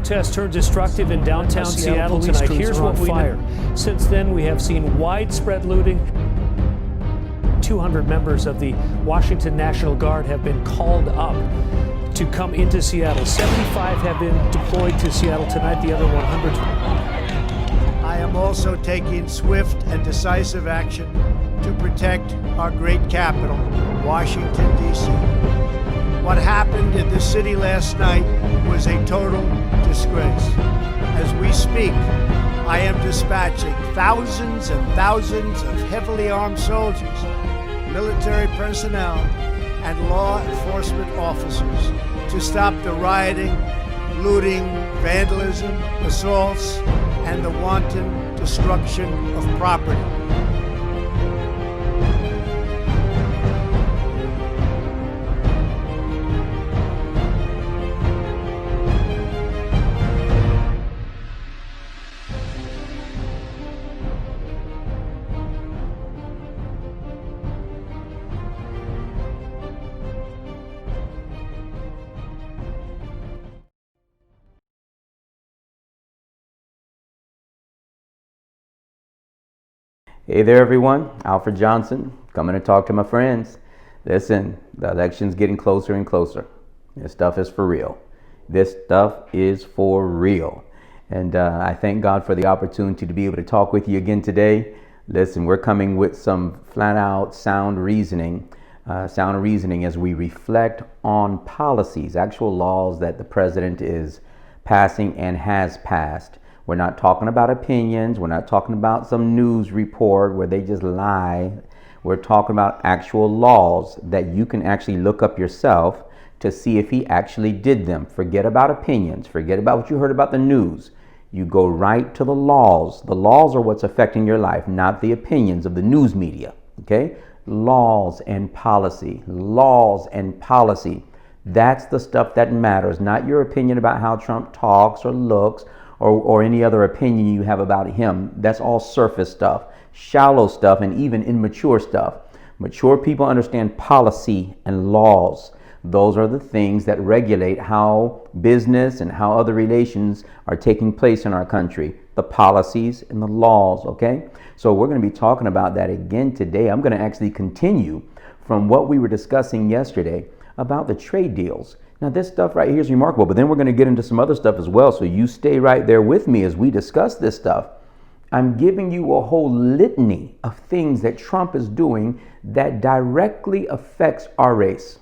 protests turned destructive in downtown Seattle tonight. Here's what we know. Since then, we have seen widespread looting. 200 members of the Washington National Guard have been called up to come into Seattle. 75 have been deployed to Seattle tonight. The other 100. I am also taking swift and decisive action to protect our great capital, Washington, D.C. What happened in the city last night was a total disgrace. As we speak, I am dispatching thousands and thousands of heavily armed soldiers, military personnel, and law enforcement officers to stop the rioting, looting, vandalism, assaults, and the wanton destruction of property. Hey there everyone, Alfred Johnson, coming to talk to my friends. Listen, the election's getting closer and closer. This stuff is for real. This stuff is for real. And I thank God for the opportunity to be able to talk with you again today. Listen, we're coming with some flat out sound reasoning as we reflect on policies, actual laws that the president is passing and has passed. We're not talking about opinions. We're not talking about some news report where they just lie. We're talking about actual laws that you can actually look up yourself to see if he actually did them. Forget about opinions. Forget about what you heard about the news. You go right to the laws. The laws are what's affecting your life, not the opinions of the news media. Okay? Laws and policy. Laws and policy. That's the stuff that matters, not your opinion about how Trump talks or looks, or any other opinion you have about him. That's all surface stuff, shallow stuff, and even immature stuff. Mature people understand policy and laws. Those are the things that regulate how business and how other relations are taking place in our country. The policies and the laws, okay? So we're going to be talking about that again today. I'm going to actually continue from what we were discussing yesterday about the trade deals. Now this stuff right here is remarkable, but then we're going to get into some other stuff as well. So you stay right there with me as we discuss this stuff. I'm giving you a whole litany of things that Trump is doing that directly affects our race.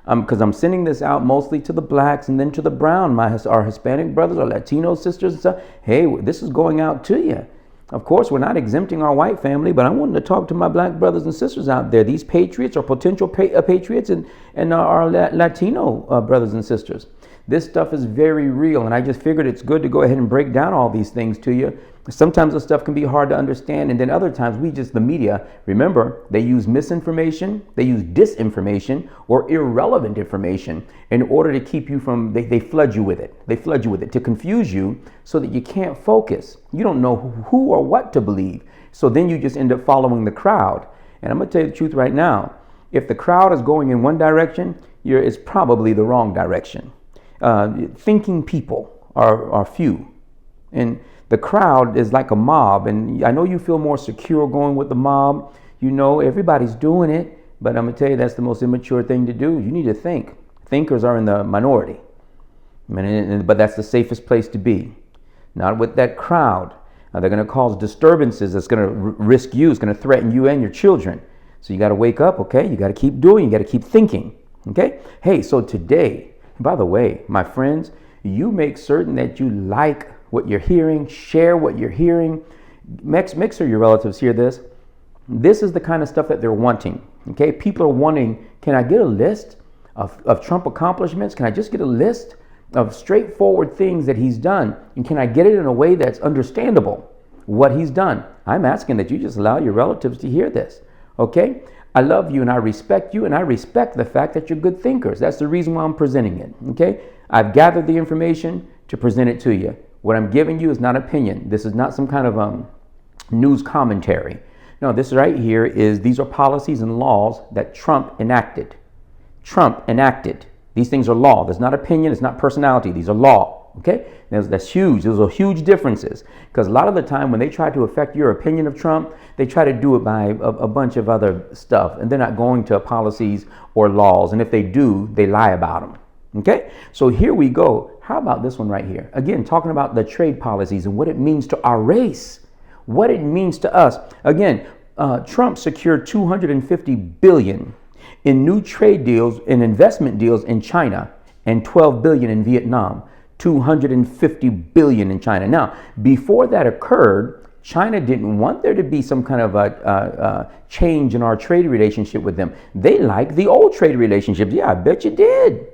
Because I'm sending this out mostly to the blacks and then to the brown, our Hispanic brothers, our Latino sisters and stuff. Hey, this is going out to you. Of course, we're not exempting our white family, but I wanted to talk to my black brothers and sisters out there. These patriots or potential patriots and our Latino brothers and sisters. This stuff is very real, and I just figured it's good to go ahead and break down all these things to you. Sometimes this stuff can be hard to understand, and then other times the media, remember, they use misinformation, they use disinformation, or irrelevant information in order to keep you from, they flood you with it. They flood you with it to confuse you so that you can't focus. You don't know who or what to believe. So then you just end up following the crowd. And I'm going to tell you the truth right now. If the crowd is going in one direction, it's probably the wrong direction. Thinking people are few. And the crowd is like a mob, and I know you feel more secure going with the mob. You know, everybody's doing it, but I'm going to tell you that's the most immature thing to do. You need to think. Thinkers are in the minority, but that's the safest place to be. Not with that crowd. They're going to cause disturbances that's going to risk you. It's going to threaten you and your children. So you got to wake up, okay? You got to keep doing. You got to keep thinking, okay? Hey, so today, by the way, my friends, you make certain that you like what you're hearing, share what you're hearing. Make sure your relatives hear this. This is the kind of stuff that they're wanting. Okay, people are wanting, can I get a list of Trump accomplishments? Can I just get a list of straightforward things that he's done? And can I get it in a way that's understandable, what he's done? I'm asking that you just allow your relatives to hear this. Okay, I love you and I respect you, and I respect the fact that you're good thinkers. That's the reason why I'm presenting it. Okay, I've gathered the information to present it to you. What I'm giving you is not opinion. This is not some kind of news commentary. No, this right here these are policies and laws that Trump enacted. Trump enacted. These things are law. There's not opinion. It's not personality. These are law. Okay, that's huge. Those are huge differences, because a lot of the time when they try to affect your opinion of Trump, they try to do it by a bunch of other stuff, and they're not going to policies or laws. And if they do, they lie about them. Okay, so here we go. How about this one right here? Again, talking about the trade policies and what it means to our race, what it means to us. Again, Trump secured $250 billion in new trade deals and investment deals in China, and $12 billion in Vietnam. $250 billion in China. Now, before that occurred, China didn't want there to be some kind of a change in our trade relationship with them. They liked the old trade relationships. Yeah, I bet you did.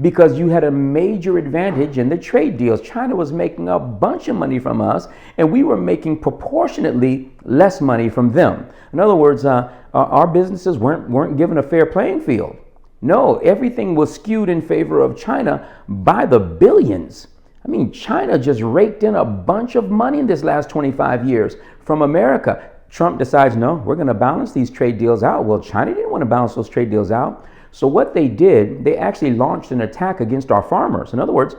Because you had a major advantage in the trade deals. China was making a bunch of money from us, and we were making proportionately less money from them. In other words, our businesses weren't given a fair playing field. No, everything was skewed in favor of China by the billions. I mean, China just raked in a bunch of money in this last 25 years from America. Trump decides, no, we're going to balance these trade deals out. Well, China didn't want to balance those trade deals out. So what they did, they actually launched an attack against our farmers. In other words,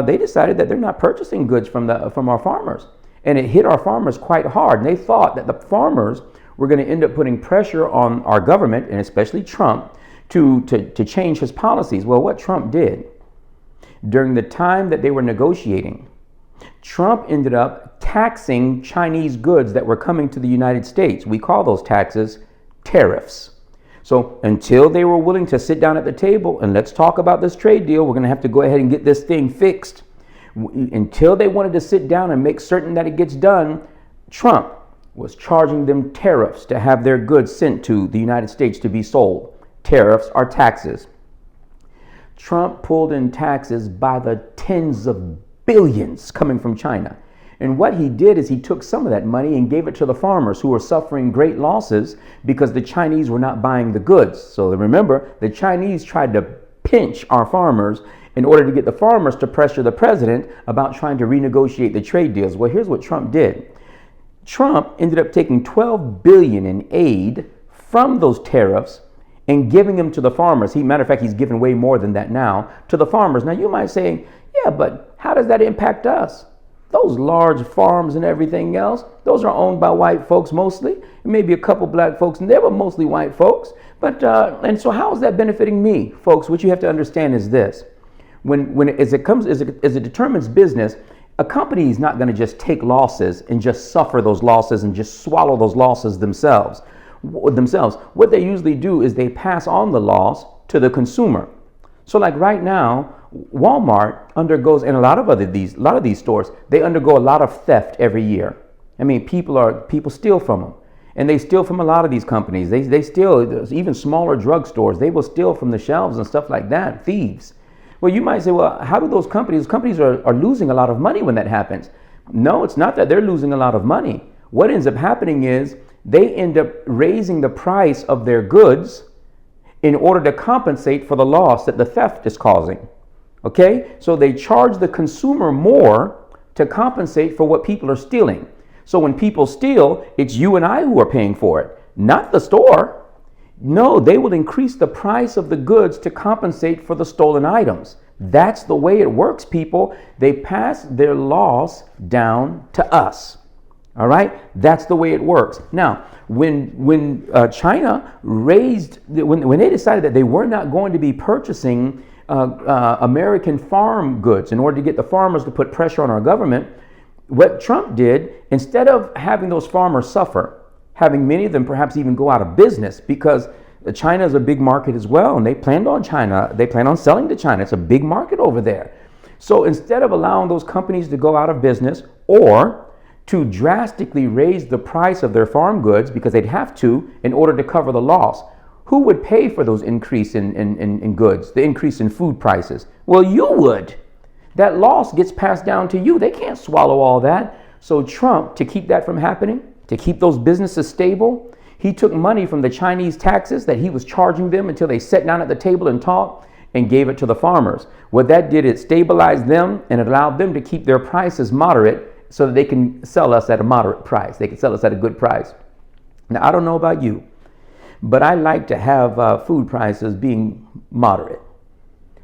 they decided that they're not purchasing goods from our farmers. And it hit our farmers quite hard. And they thought that the farmers were going to end up putting pressure on our government, and especially Trump, to change his policies. Well, what Trump did, during the time that they were negotiating, Trump ended up taxing Chinese goods that were coming to the United States. We call those taxes tariffs. So until they were willing to sit down at the table and let's talk about this trade deal, we're going to have to go ahead and get this thing fixed. Until they wanted to sit down and make certain that it gets done, Trump was charging them tariffs to have their goods sent to the United States to be sold. Tariffs are taxes. Trump pulled in taxes by the tens of billions coming from China. And what he did is he took some of that money and gave it to the farmers who were suffering great losses because the Chinese were not buying the goods. So remember, the Chinese tried to pinch our farmers in order to get the farmers to pressure the president about trying to renegotiate the trade deals. Well, here's what Trump did. Trump ended up taking $12 billion in aid from those tariffs and giving them to the farmers. Matter of fact, he's given way more than that now to the farmers. Now you might say, yeah, but how does that impact us? Those large farms and everything else, those are owned by white folks mostly, and maybe a couple black folks, and they were mostly white folks. But and so how is that benefiting me, folks? What you have to understand is this: as it determines business, a company is not going to just take losses and just suffer those losses and just swallow those losses themselves. What they usually do is they pass on the loss to the consumer. So like right now, Walmart undergoes, and a lot of these stores, they undergo a lot of theft every year. I mean, people steal from them, and they steal from a lot of these companies. They steal, even smaller drugstores, they will steal from the shelves and stuff like that, thieves. Well, you might say, well, how do those companies are losing a lot of money when that happens? No, it's not that they're losing a lot of money. What ends up happening is they end up raising the price of their goods in order to compensate for the loss that the theft is causing. Okay? So they charge the consumer more to compensate for what people are stealing. So when people steal, it's you and I who are paying for it, not the store. No, they will increase the price of the goods to compensate for the stolen items. That's the way it works, people. They pass their loss down to us. All right, that's the way it works. Now, when China when they decided that they were not going to be purchasing American farm goods in order to get the farmers to put pressure on our government, what Trump did, instead of having those farmers suffer, having many of them perhaps even go out of business, because China is a big market as well, and they plan on selling to China. It's a big market over there. So instead of allowing those companies to go out of business or to drastically raise the price of their farm goods, because they'd have to in order to cover the loss, who would pay for those increase in goods, the increase in food prices? Well, you would. That loss gets passed down to you. They can't swallow all that. So Trump, to keep that from happening, to keep those businesses stable, he took money from the Chinese taxes that he was charging them until they sat down at the table and talked, and gave it to the farmers. What that did, it stabilized them and it allowed them to keep their prices moderate so that they can sell us at a moderate price. They can sell us at a good price. Now, I don't know about you, but I like to have food prices being moderate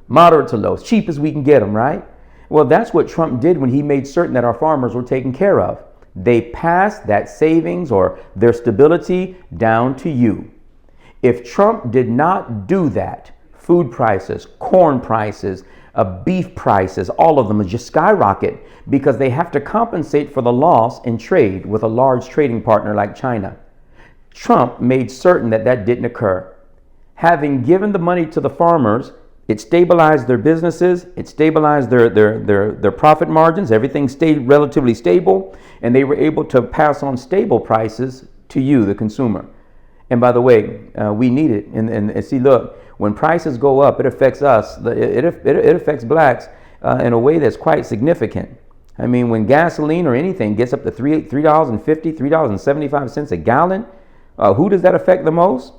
to low, as cheap as we can get them, right? Well, that's what Trump did when he made certain that our farmers were taken care of. They passed that savings or their stability down to you. If Trump did not do that, food prices, corn prices, beef prices, all of them would just skyrocket because they have to compensate for the loss in trade with a large trading partner like China. Trump made certain that that didn't occur. Having given the money to the farmers, it stabilized their businesses, it stabilized their profit margins, everything stayed relatively stable, and they were able to pass on stable prices to you, the consumer. And by the way, we need it. And see, look, when prices go up, it affects us. It affects blacks in a way that's quite significant. I mean, when gasoline or anything gets up to $3.50, $3.75 a gallon, who does that affect the most?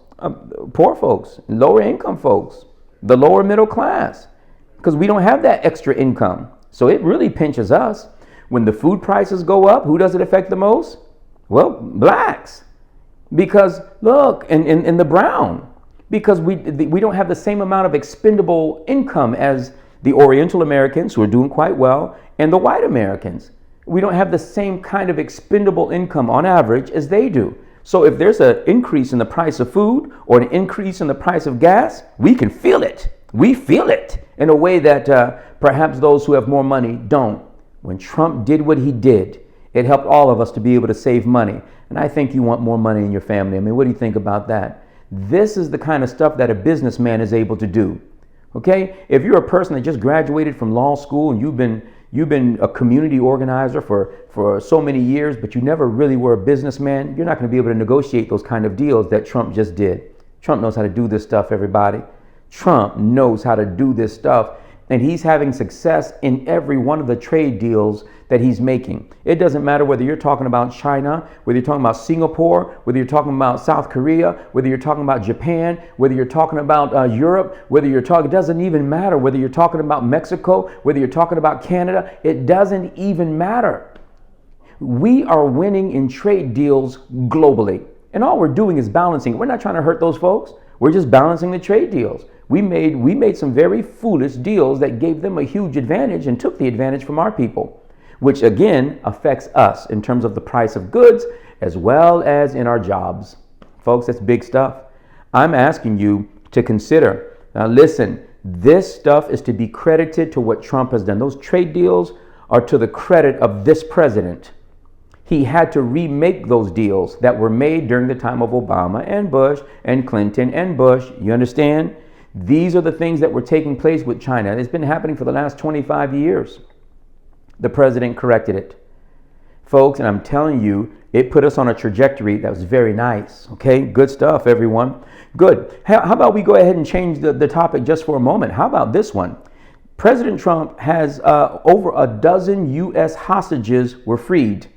Poor folks, lower income folks, the lower middle class, because we don't have that extra income. So it really pinches us. When the food prices go up, who does it affect the most? Well, blacks. Because look, in the brown, because we don't have the same amount of expendable income as the Oriental Americans, who are doing quite well, and the white Americans. We don't have the same kind of expendable income on average as they do. So if there's an increase in the price of food or an increase in the price of gas, we can feel it. We feel it in a way that perhaps those who have more money don't. When Trump did what he did, it helped all of us to be able to save money. And I think you want more money in your family. I mean, what do you think about that? This is the kind of stuff that a businessman is able to do. Okay? If you're a person that just graduated from law school and you've been a community organizer for so many years, but you never really were a businessman, you're not going to be able to negotiate those kind of deals that Trump just did. Trump knows how to do this stuff, everybody. Trump knows how to do this stuff. And he's having success in every one of the trade deals that he's making. It doesn't matter whether you're talking about China, whether you're talking about Singapore, whether you're talking about South Korea, whether you're talking about Japan, whether you're talking about Europe, it doesn't even matter whether you're talking about Mexico, whether you're talking about Canada, it doesn't even matter. We are winning in trade deals globally. And all we're doing is balancing. We're not trying to hurt those folks. We're just balancing the trade deals. We made some very foolish deals that gave them a huge advantage and took the advantage from our people, which again affects us in terms of the price of goods as well as in our jobs. Folks, that's big stuff. I'm asking you to consider. Now listen, this stuff is to be credited to what Trump has done. Those trade deals are to the credit of this president. He had to remake those deals that were made during the time of Obama and Bush and Clinton and Bush. You understand? These are the things that were taking place with China. It's been happening for the last 25 years. The president corrected it. Folks, and I'm telling you, it put us on a trajectory that was very nice. Okay, good stuff, everyone. Good. How about we go ahead and change the topic just for a moment? How about this one? President Trump has over a dozen U.S. hostages were freed.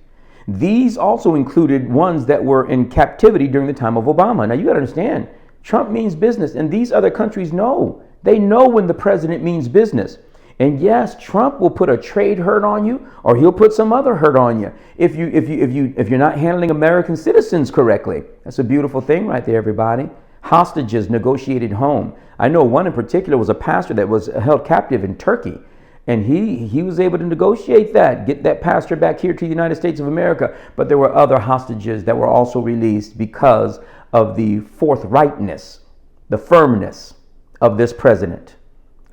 These also included ones that were in captivity during the time of Obama. Now, you got to understand, Trump means business, and these other countries know. They know when the president means business. And yes, Trump will put a trade hurt on you, or he'll put some other hurt on you if you're not handling American citizens correctly. That's a beautiful thing right there, everybody. Hostages negotiated home. I know one in particular was a pastor that was held captive in Turkey. And he was able to negotiate that, get that pastor back here to the United States of America. But there were other hostages that were also released because of the forthrightness, the firmness of this president.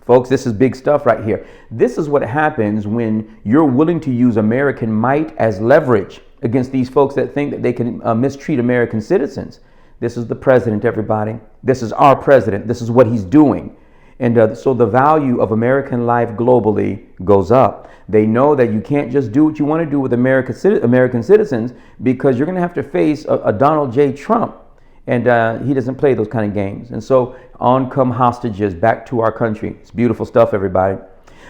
Folks, this is big stuff right here. This is what happens when you're willing to use American might as leverage against these folks that think that they can mistreat American citizens. This is the president, everybody. This is our president. This is what he's doing. And so the value of American life globally goes up. They know that you can't just do what you want to do with American citizens, because you're going to have to face a Donald J. Trump. And he doesn't play those kind of games. And so on come hostages back to our country. It's beautiful stuff, everybody.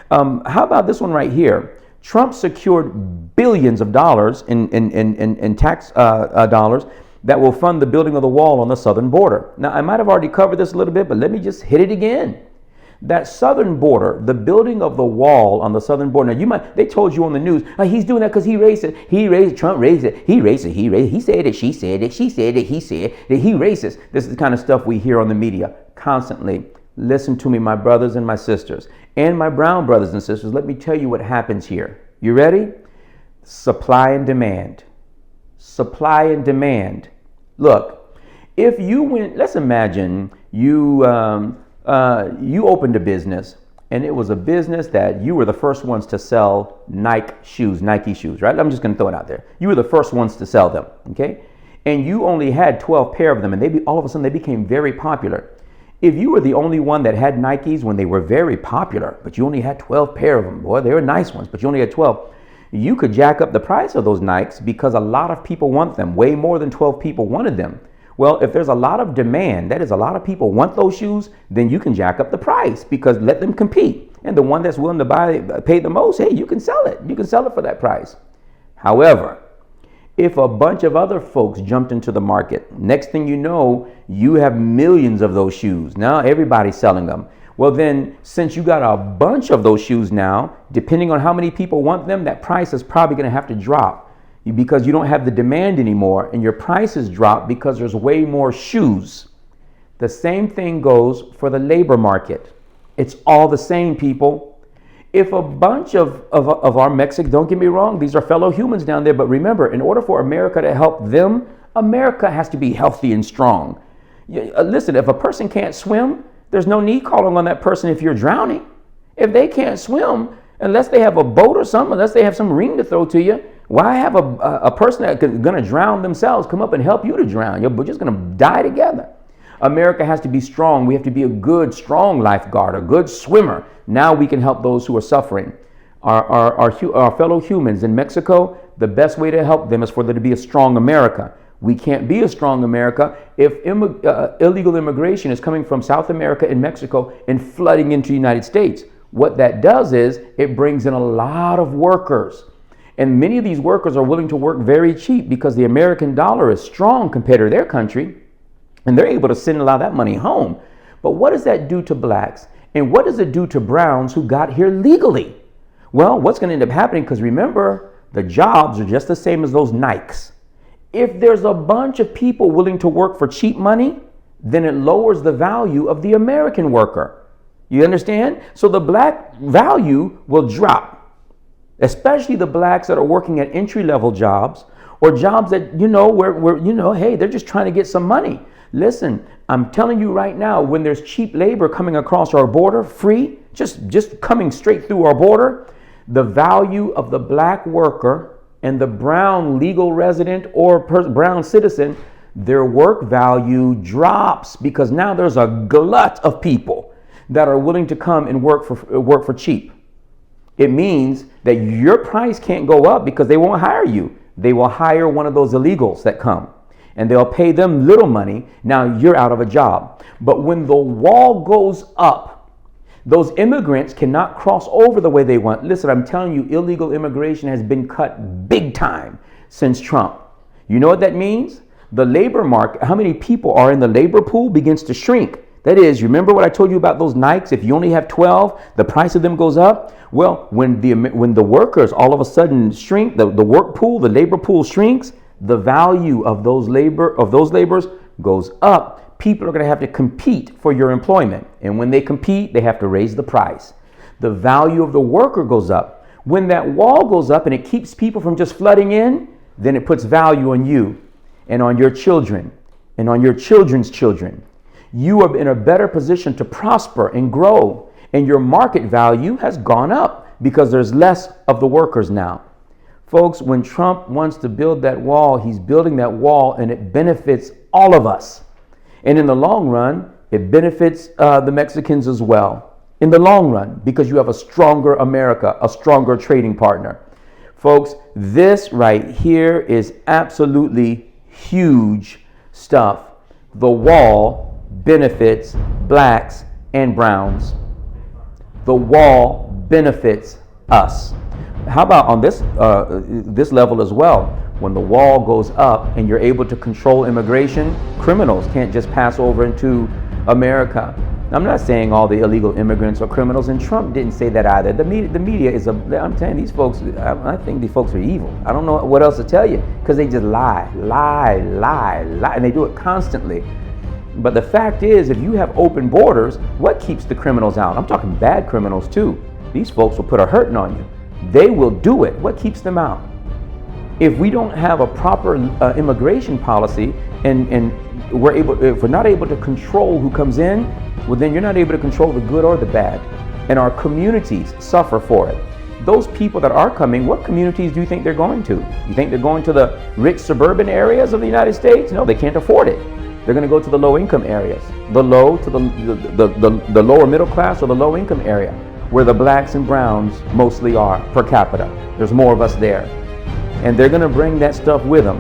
How about this one right here? Trump secured billions of dollars in tax dollars that will fund the building of the wall on the southern border. Now, I might have already covered this a little bit, but let me just hit it again. That southern border, the building of the wall on the southern border. Now, they told you on the news, he's doing that because he raised it. Trump raised it. He raised it. He said it. She said it. She said it. He said that he racist. This is the kind of stuff we hear on the media constantly. Listen to me, my brothers and my sisters, and my brown brothers and sisters. Let me tell you what happens here. You ready? Supply and demand. Supply and demand. Look, if you went, let's imagine you opened a business, and it was a business that you were the first ones to sell Nike shoes, right? I'm just going to throw it out there. You were the first ones to sell them, okay? And you only had 12 pair of them, and all of a sudden they became very popular. If you were the only one that had Nikes when they were very popular, but you only had 12 pair of them, boy, they were nice ones, but you only had 12, you could jack up the price of those Nikes because a lot of people want them. Way more than 12 people wanted them. Well, if there's a lot of demand, that is a lot of people want those shoes, then you can jack up the price because let them compete. And the one that's willing to pay the most, hey, you can sell it. You can sell it for that price. However, if a bunch of other folks jumped into the market, next thing you know, you have millions of those shoes. Now everybody's selling them. Well, then, since you got a bunch of those shoes now, depending on how many people want them, that price is probably going to have to drop because you don't have the demand anymore, and your prices drop because there's way more shoes. The same thing goes for the labor market. It's all the same, people. If a bunch of our Mexicans, don't get me wrong, these are fellow humans down there, but remember, in order for America to help them, America has to be healthy and strong. Listen, if a person can't swim, there's no need calling on that person if you're drowning. If they can't swim, unless they have a boat or something, unless they have some ring to throw to you, why have a person that's going to drown themselves come up and help you to drown? You're just going to die together. America has to be strong. We have to be a good, strong lifeguard, a good swimmer. Now we can help those who are suffering. Our fellow humans in Mexico, the best way to help them is for there to be a strong America. We can't be a strong America if illegal immigration is coming from South America and Mexico and flooding into the United States. What that does is it brings in a lot of workers. And many of these workers are willing to work very cheap because the American dollar is strong compared to their country. And they're able to send a lot of that money home. But what does that do to blacks? And what does it do to browns who got here legally? Well, what's going to end up happening, because remember, the jobs are just the same as those Nikes. If there's a bunch of people willing to work for cheap money, then it lowers the value of the American worker. You understand? So the black value will drop, especially the blacks that are working at entry-level jobs or jobs that, where hey, they're just trying to get some money. Listen, I'm telling you right now, when there's cheap labor coming across our border, free, just coming straight through our border, the value of the black worker and the brown legal resident or brown citizen, their work value drops because now there's a glut of people that are willing to come and work for cheap. It means that your price can't go up because they won't hire you. They will hire one of those illegals that come, and they'll pay them little money. Now you're out of a job. But when the wall goes up, those immigrants cannot cross over the way they want. Listen, I'm telling you, illegal immigration has been cut big time since Trump. You know what that means? The labor market, how many people are in the labor pool, begins to shrink. That is, you remember what I told you about those Nikes? If you only have 12, the price of them goes up. Well, when the workers all of a sudden shrink, the work pool, the labor pool shrinks, the value of those laborers goes up. People are going to have to compete for your employment. And when they compete, they have to raise the price. The value of the worker goes up. When that wall goes up and it keeps people from just flooding in, then it puts value on you and on your children and on your children's children. You are in a better position to prosper and grow, and your market value has gone up because there's less of the workers now. Folks, when Trump wants to build that wall, he's building that wall and it benefits all of us. And in the long run, it benefits the Mexicans as well. In the long run, because you have a stronger America, a stronger trading partner. Folks, this right here is absolutely huge stuff. The wall benefits blacks and browns. The wall benefits us. How about on this level as well? When the wall goes up and you're able to control immigration, criminals can't just pass over into America. I'm not saying all the illegal immigrants are criminals, and Trump didn't say that either. The media is I'm telling these folks, I think these folks are evil. I don't know what else to tell you, because they just lie, and they do it constantly. But the fact is, if you have open borders, what keeps the criminals out? I'm talking bad criminals too. These folks will put a hurting on you. They will do it. What keeps them out? If we don't have a proper immigration policy and if we're not able to control who comes in, well, then you're not able to control the good or the bad. And our communities suffer for it. Those people that are coming, what communities do you think they're going to? You think they're going to the rich suburban areas of the United States? No, they can't afford it. They're going to go to the low income areas, the lower middle class or the low income area, where the blacks and browns mostly are per capita. There's more of us there. And they're going to bring that stuff with them.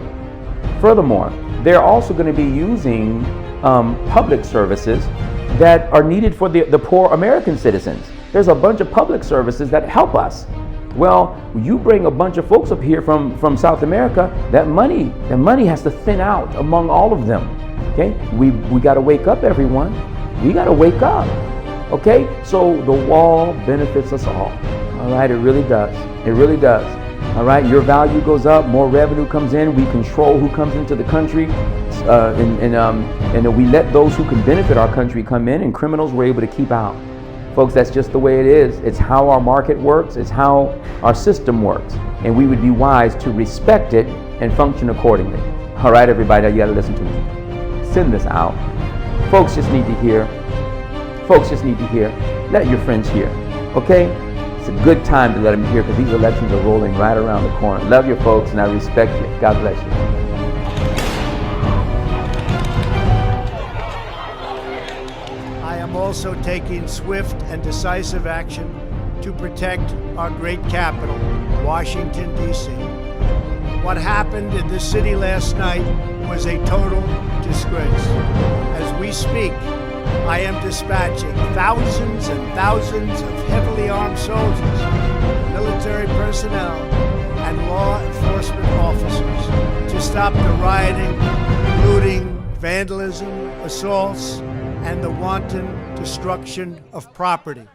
Furthermore, they're also going to be using public services that are needed for the poor American citizens. There's a bunch of public services that help us. Well, you bring a bunch of folks up here from South America, that money has to thin out among all of them. Okay, we got to wake up, everyone. We got to wake up. Okay, so the wall benefits us all. All right, it really does. It really does. All right, your value goes up, more revenue comes in. We control who comes into the country, and we let those who can benefit our country come in, and criminals we're able to keep out. Folks, that's just the way it is. It's how our market works. It's how our system works, and we would be wise to respect it and function accordingly. All right, everybody, you got to listen to me. Send this out. Folks just need to hear. Folks just need to hear. Let your friends hear. Okay? It's a good time to let them hear because these elections are rolling right around the corner. Love you, folks, and I respect you. God bless you. I am also taking swift and decisive action to protect our great capital, Washington, D.C. What happened in this city last night was a total disgrace. As we speak, I am dispatching thousands and thousands of heavily armed soldiers, military personnel, and law enforcement officers to stop the rioting, looting, vandalism, assaults, and the wanton destruction of property.